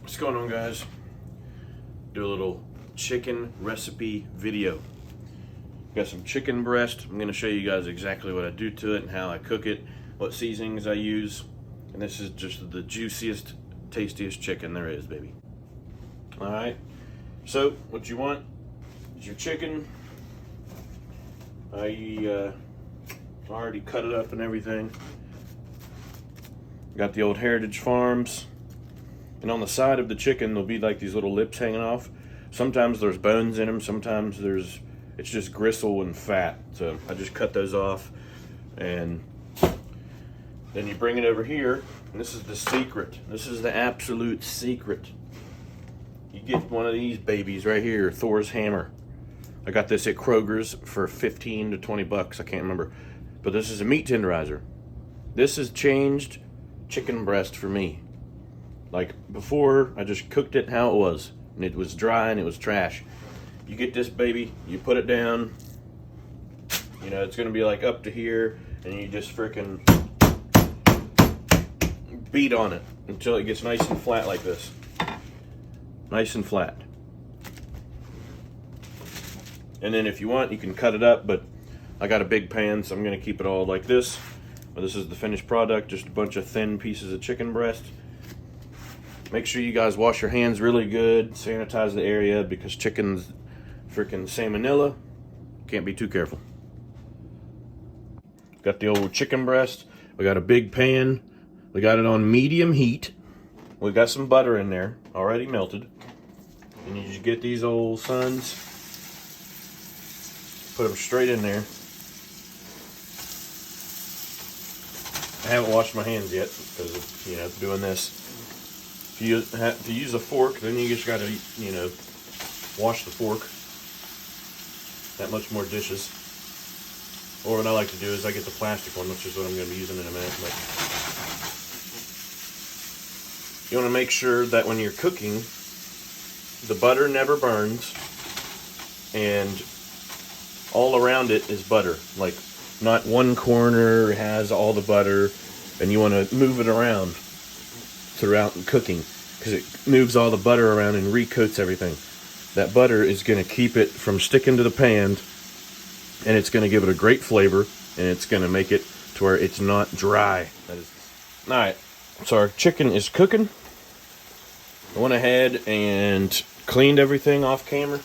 What's going on, guys? Do a little chicken recipe video. Got some chicken breast. I'm going to show you guys exactly what I do to it and how I cook it, what seasonings I use. And this is just the juiciest, tastiest chicken there is, baby. Alright, so what you want is your chicken. I already cut it up and everything. Got the old Heritage Farms. And on the side of the chicken, there'll be like these little lips hanging off. Sometimes there's bones in them. Sometimes it's just gristle and fat. So I just cut those off. And then you bring it over here. And this is the secret. This is the absolute secret. You get one of these babies right here, Thor's Hammer. I got this at Kroger's for 15 to 20 bucks. I can't remember. But this is a meat tenderizer. This has changed chicken breast for me. Like before, I just cooked it how it was, and it was dry and it was trash. You get this baby, you put it down, you know, it's gonna be like up to here, and you just freaking beat on it until it gets nice and flat like this. Nice and flat. And then if you want, you can cut it up, but I got a big pan, so I'm gonna keep it all like this. But this is the finished product, just a bunch of thin pieces of chicken breast. Make sure you guys wash your hands really good, sanitize the area, because chicken's freaking salmonella. Can't be too careful. Got the old chicken breast. We got a big pan. We got it on medium heat. We got some butter in there, already melted. And you just get these old sons, put them straight in there. I haven't washed my hands yet because of, you know, doing this. If you have to use a fork, then you just got to, you know, wash the fork. That much more dishes. Or what I like to do is I get the plastic one, which is what I'm going to be using in a minute. But you want to make sure that when you're cooking, the butter never burns, and all around it is butter. Like, not one corner has all the butter, and you want to move it around throughout cooking, because it moves all the butter around and recoats everything. That butter is going to keep it from sticking to the pan, and it's going to give it a great flavor, and it's going to make it to where it's not dry. Alright, so our chicken is cooking. I went ahead and cleaned everything off camera.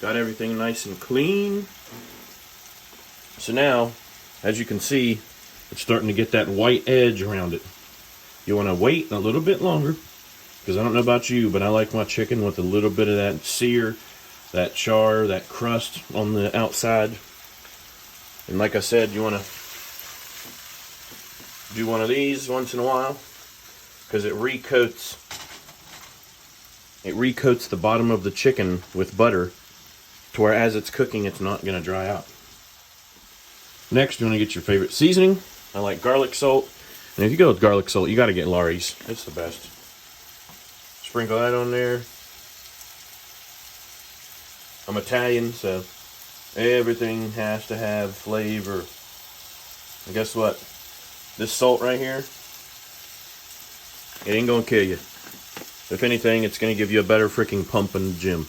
Got everything nice and clean. So now, as you can see, it's starting to get that white edge around it. You want to wait a little bit longer, because I don't know about you, but I like my chicken with a little bit of that sear, that char, that crust on the outside. And like I said, you want to do one of these once in a while, because it recoats the bottom of the chicken with butter, to where as it's cooking, it's not going to dry out. Next, you want to get your favorite seasoning. I like garlic salt. And if you go with garlic salt, you got to get Lawry's. It's the best. Sprinkle that on there. I'm Italian, so everything has to have flavor. And guess what? This salt right here, it ain't going to kill you. If anything, it's going to give you a better freaking pump in the gym.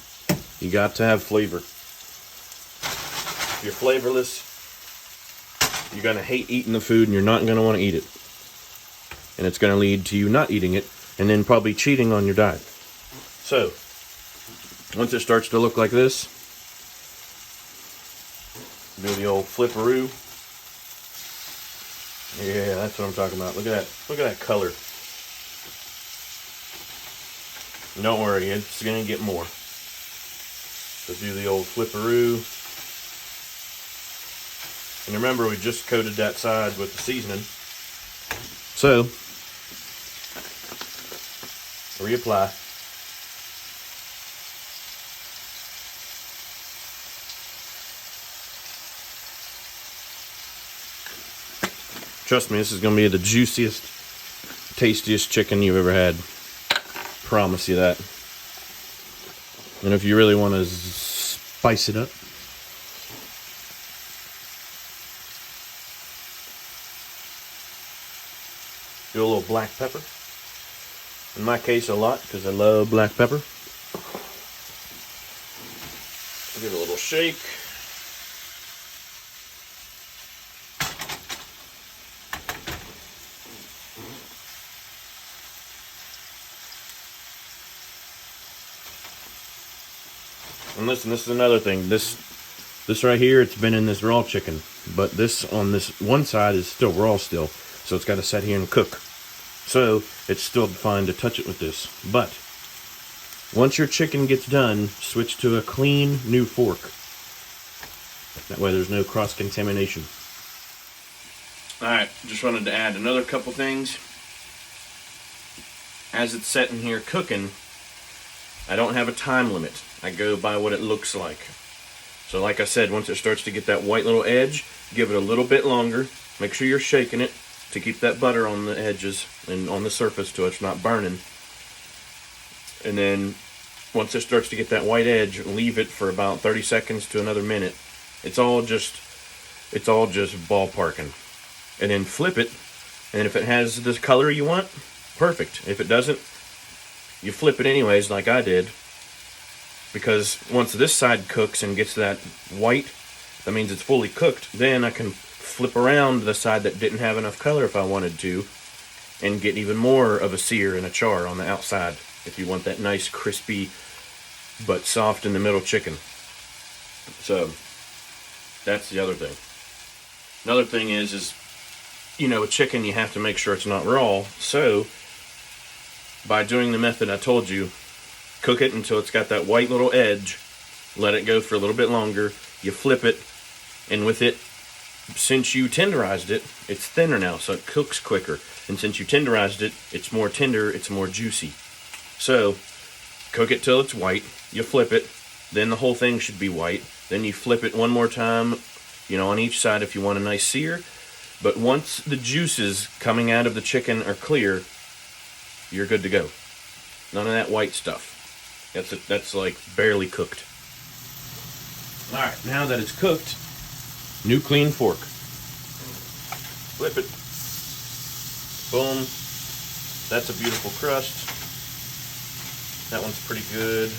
You got to have flavor. If you're flavorless, you're going to hate eating the food, and you're not going to want to eat it. And it's going to lead to you not eating it, and then probably cheating on your diet. So, once it starts to look like this, do the old flipperoo. Yeah, that's what I'm talking about. Look at that. Look at that color. Don't worry, it's going to get more. So do the old flipperoo. And remember, we just coated that side with the seasoning. So, reapply. Trust me, this is going to be the juiciest, tastiest chicken you've ever had. Promise you that. And if you really want to spice it up, do a little black pepper. In my case, a lot, because I love black pepper. Give it a little shake. And listen, this is another thing. This right here, it's been in this raw chicken, but this on this one side is still raw still, so it's got to sit here and cook. So it's still fine to touch it with this. But once your chicken gets done, switch to a clean new fork. That way there's no cross-contamination. Alright, just wanted to add another couple things. As it's sitting here cooking, I don't have a time limit. I go by what it looks like. So like I said, once it starts to get that white little edge, give it a little bit longer. Make sure you're shaking it to keep that butter on the edges and on the surface so it's not burning. And then once it starts to get that white edge, leave it for about 30 seconds to another minute. It's all just ballparking. And then flip it, and if it has the color you want, perfect. If it doesn't, you flip it anyways like I did. Because once this side cooks and gets that white, that means it's fully cooked. Then I can flip around the side that didn't have enough color if I wanted to, and get even more of a sear and a char on the outside if you want that nice crispy but soft in the middle chicken. So that's the other thing. Another thing is you know, with chicken you have to make sure it's not raw. So by doing the method I told you, cook it until it's got that white little edge, let it go for a little bit longer, you flip it, and with it, since you tenderized it, it's thinner now, so it cooks quicker. And since you tenderized it, it's more tender, it's more juicy. So, cook it till it's white, you flip it, then the whole thing should be white. Then you flip it one more time, you know, on each side if you want a nice sear. But once the juices coming out of the chicken are clear, you're good to go. None of that white stuff. That's like barely cooked. Alright, now that it's cooked, new clean fork. Flip it. Boom. That's a beautiful crust. That one's pretty good.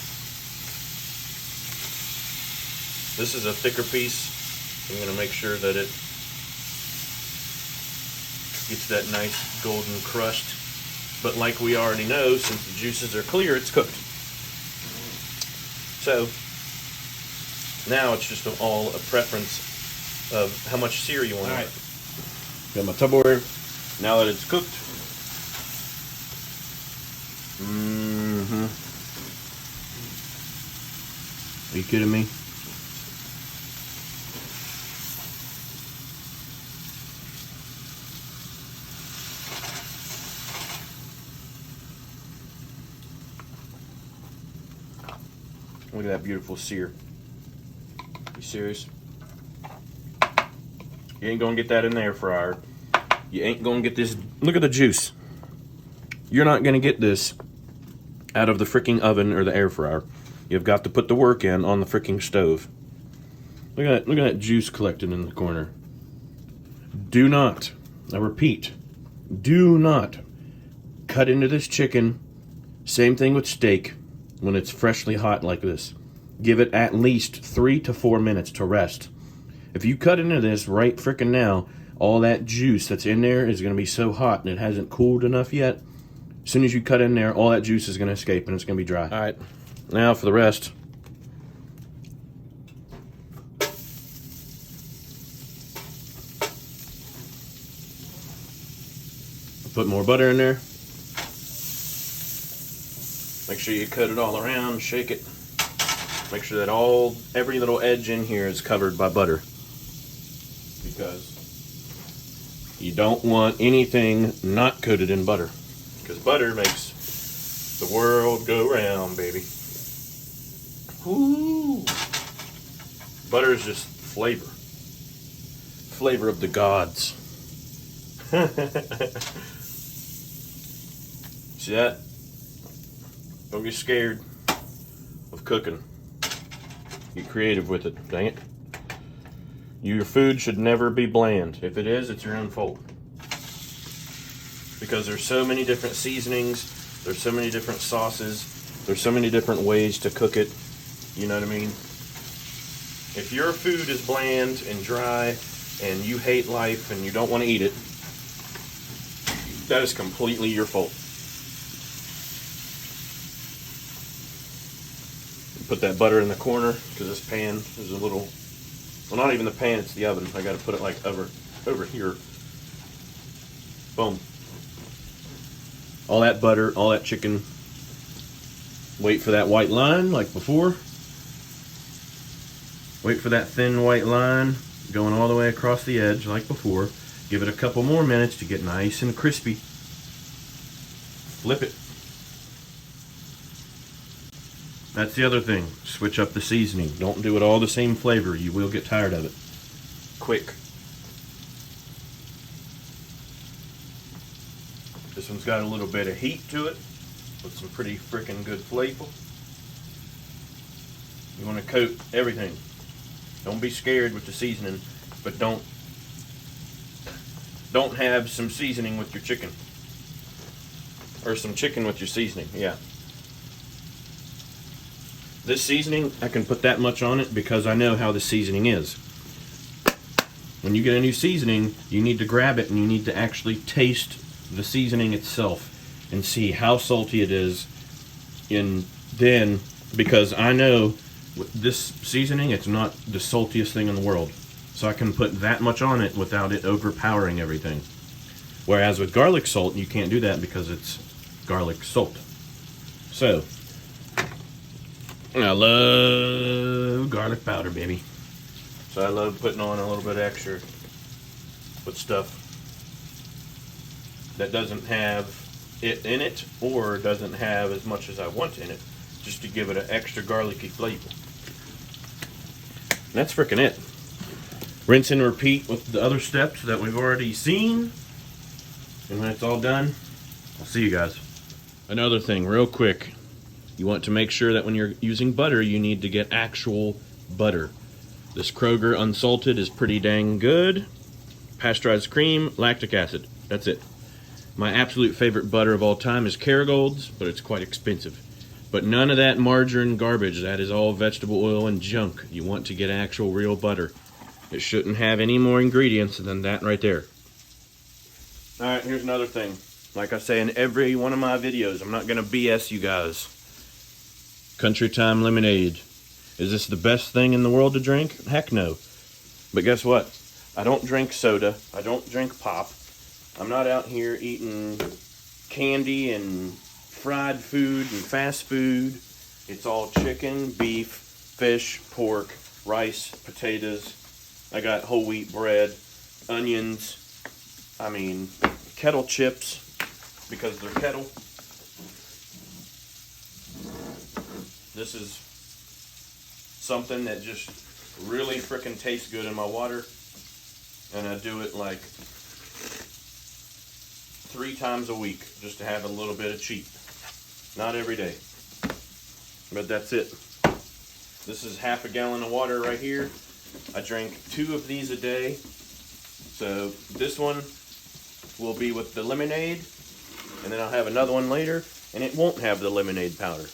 This is a thicker piece. I'm going to make sure that it gets that nice golden crust. But like we already know, since the juices are clear, it's cooked. So, now it's just all a preference of how much sear you want. All right. Got my Tupperware. Now that it's cooked. Are you kidding me? Look at that beautiful sear. You serious? You ain't gonna get that in the air fryer. You ain't gonna get this. Look at the juice. You're not gonna get this out of the freaking oven or the air fryer. You've got to put the work in on the freaking stove. Look at that juice collected in the corner. Do not, I repeat, do not cut into this chicken. Same thing with steak when it's freshly hot like this. Give it at least 3 to 4 minutes to rest. If you cut into this right frickin' now, all that juice that's in there is going to be so hot and it hasn't cooled enough yet. As soon as you cut in there, all that juice is going to escape and it's going to be dry. All right, now for the rest. Put more butter in there. Make sure you cut it all around, shake it. Make sure that every little edge in here is covered by butter. Because you don't want anything not coated in butter. Because butter makes the world go round, baby. Woo! Butter is just flavor. Flavor of the gods. See that? Don't get scared of cooking. Get creative with it, dang it. Your food should never be bland. If it is, it's your own fault. Because there's so many different seasonings, There's so many different sauces. There's so many different ways to cook it. You know what I mean? If your food is bland and dry and you hate life and you don't want to eat it, that is completely your fault. Put that butter in the corner because this pan is a little, well, not even the pan, it's the oven. I got to put it like over here. Boom. All that butter, all that chicken. Wait for that white line like before. Wait for that thin white line going all the way across the edge like before. Give it a couple more minutes to get nice and crispy. Flip it. That's the other thing. Switch up the seasoning. Don't do it all the same flavor. You will get tired of it. Quick. This one's got a little bit of heat to it with some pretty freaking good flavor. You want to coat everything. Don't be scared with the seasoning, but don't have some seasoning with your chicken. Or some chicken with your seasoning, yeah. This seasoning, I can put that much on it because I know how the seasoning is. When you get a new seasoning, you need to grab it and you need to actually taste the seasoning itself and see how salty it is. And then, because I know with this seasoning, it's not the saltiest thing in the world. So I can put that much on it without it overpowering everything. Whereas with garlic salt, you can't do that because it's garlic salt. So, I love garlic powder, baby. So I love putting on a little bit extra with stuff that doesn't have it in it or doesn't have as much as I want in it, just to give it an extra garlicky flavor. And that's freaking it. Rinse and repeat with the other steps that we've already seen. And when it's all done, I'll see you guys. Another thing, real quick. You want to make sure that when you're using butter, you need to get actual butter. This Kroger unsalted is pretty dang good. Pasteurized cream, lactic acid. That's it. My absolute favorite butter of all time is Kerrygold's, but it's quite expensive. But none of that margarine garbage. That is all vegetable oil and junk. You want to get actual real butter. It shouldn't have any more ingredients than that right there. Alright, here's another thing. Like I say in every one of my videos, I'm not going to BS you guys. Country Time lemonade. Is this the best thing in the world to drink? Heck no. But guess what? I don't drink soda. I don't drink pop. I'm not out here eating candy and fried food and fast food. It's all chicken, beef, fish, pork, rice, potatoes. I got whole wheat bread, onions. I mean, kettle chips because they're kettle. This is something that just really freaking tastes good in my water. And I do it like 3 times a week just to have a little bit of cheap. Not every day. But that's it. This is half a gallon of water right here. I drink 2 of these a day. So this one will be with the lemonade. And then I'll have another one later. And it won't have the lemonade powder.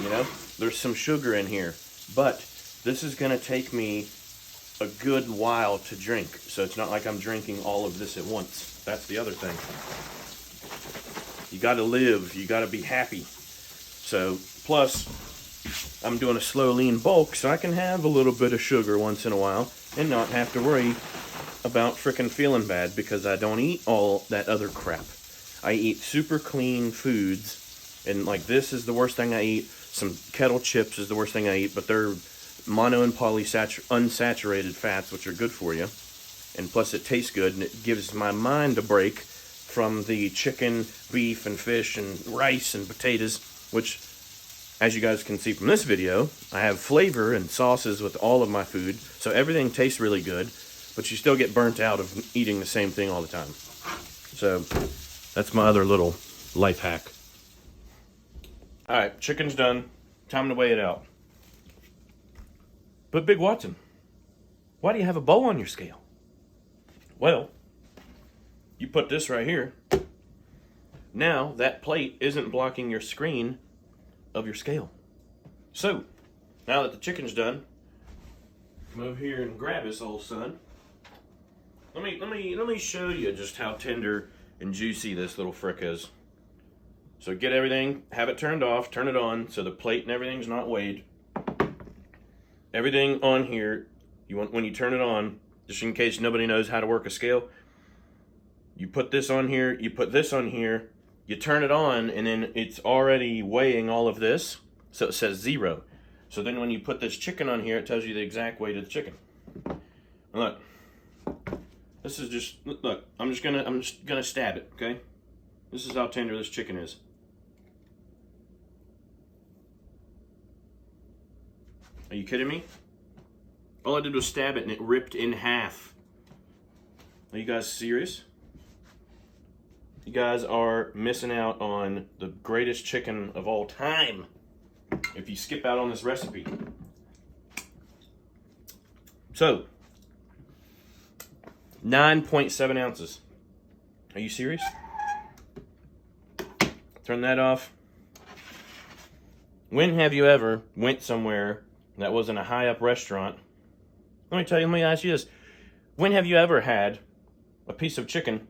You know? There's some sugar in here. But this is going to take me a good while to drink. So it's not like I'm drinking all of this at once. That's the other thing. You got to live. You got to be happy. So, plus, I'm doing a slow lean bulk, so I can have a little bit of sugar once in a while and not have to worry about frickin' feeling bad because I don't eat all that other crap. I eat super clean foods, and like this is the worst thing I eat. Some kettle chips is the worst thing I eat, but they're mono and unsaturated fats, which are good for you. And plus it tastes good, and it gives my mind a break from the chicken, beef, and fish, and rice, and potatoes, which, as you guys can see from this video, I have flavor and sauces with all of my food, so everything tastes really good, but you still get burnt out of eating the same thing all the time. So, that's my other little life hack. Alright, chicken's done. Time to weigh it out. But Big Watson, why do you have a bow on your scale? Well, you put this right here. Now that plate isn't blocking your screen of your scale. So, now that the chicken's done, come over here and grab this old son. Let me show you just how tender and juicy this little frick is. So get everything, have it turned off, turn it on, so the plate and everything's not weighed. Everything on here, you want when you turn it on, just in case nobody knows how to work a scale, you put this on here, you put this on here, you turn it on, and then it's already weighing all of this, so it says 0. So then when you put this chicken on here, it tells you the exact weight of the chicken. And look, this is just, look, I'm just gonna stab it, okay? This is how tender this chicken is. Are you kidding me? All I did was stab it and it ripped in half. Are you guys serious? You guys are missing out on the greatest chicken of all time if you skip out on this recipe. So, 9.7 ounces. Are you serious? Turn that off. When have you ever went somewhere that wasn't a high up restaurant? Let me ask you this. When have you ever had a piece of chicken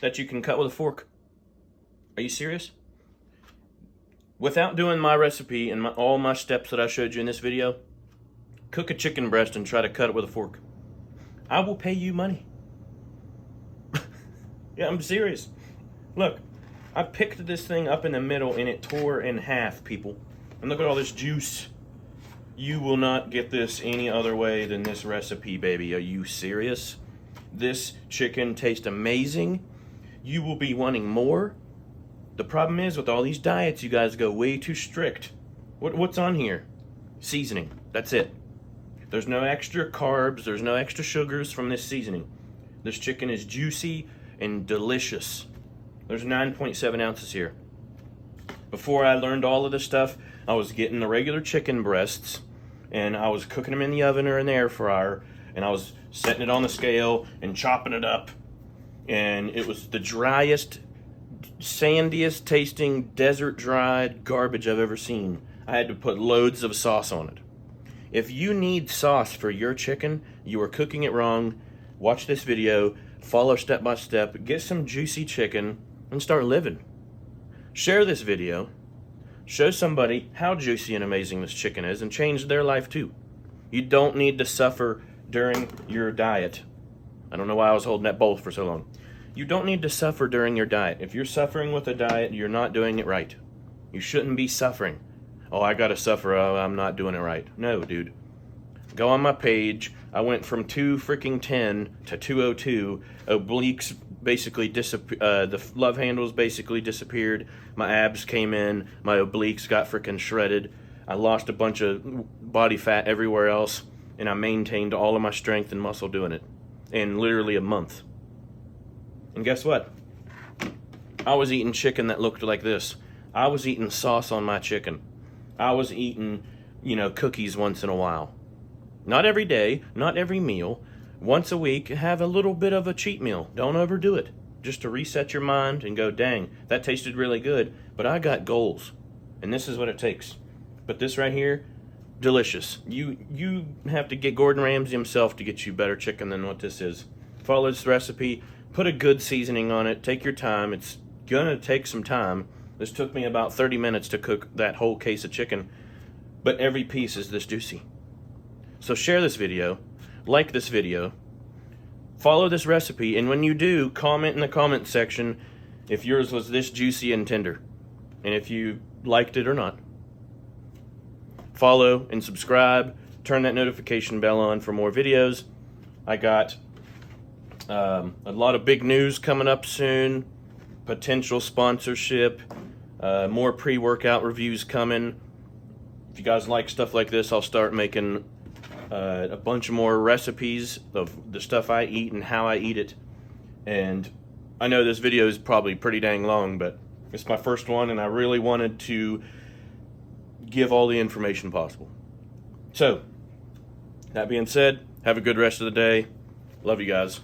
that you can cut with a fork? Are you serious? Without doing my recipe and all my steps that I showed you in this video, cook a chicken breast and try to cut it with a fork. I will pay you money. Yeah, I'm serious. Look, I picked this thing up in the middle and it tore in half, people. And look at all this juice. You will not get this any other way than this recipe, baby. Are you serious? This chicken tastes amazing. You will be wanting more. The problem is with all these diets, you guys go way too strict. What's on here? Seasoning. That's it. There's no extra carbs. There's no extra sugars from this seasoning. This chicken is juicy and delicious. There's 9.7 ounces here. Before I learned all of this stuff, I was getting the regular chicken breasts and I was cooking them in the oven or in the air fryer, and I was setting it on the scale and chopping it up, and it was the driest, sandiest tasting, desert dried garbage I've ever seen. I had to put loads of sauce on it. If you need sauce for your chicken, you are cooking it wrong. Watch this video, follow step by step, get some juicy chicken, and start living. Share this video, show somebody how juicy and amazing this chicken is, and change their life too. You don't need to suffer during your diet. I don't know why I was holding that bowl for so long. You don't need to suffer during your diet. If you're suffering with a diet, you're not doing it right. You shouldn't be suffering. Oh, I gotta suffer, oh, I'm not doing it right. No, dude. Go on my page. I went from 210 to 202. Obliques basically disappeared. The love handles basically disappeared. My abs came in. My obliques got freaking shredded. I lost a bunch of body fat everywhere else, and I maintained all of my strength and muscle doing it in literally a month. And guess what? I was eating chicken that looked like this. I was eating sauce on my chicken. I was eating, cookies once in a while. Not every day, not every meal. Once a week, have a little bit of a cheat meal. Don't overdo it. Just to reset your mind and go, dang, that tasted really good, but I got goals. And this is what it takes. But this right here, delicious. You have to get Gordon Ramsay himself to get you better chicken than what this is. Follow this recipe. Put a good seasoning on it. Take your time. It's gonna take some time. This took me about 30 minutes to cook that whole case of chicken, but every piece is this juicy. So share this video, like this video, follow this recipe, and when you do, comment in the comment section if yours was this juicy and tender, and if you liked it or not. Follow and subscribe, turn that notification bell on for more videos. I got a lot of big news coming up soon, potential sponsorship, more pre-workout reviews coming. If you guys like stuff like this, I'll start making a bunch more recipes of the stuff I eat and how I eat it. And I know this video is probably pretty dang long, but it's my first one and I really wanted to give all the information possible. So, that being said, have a good rest of the day. Love you guys.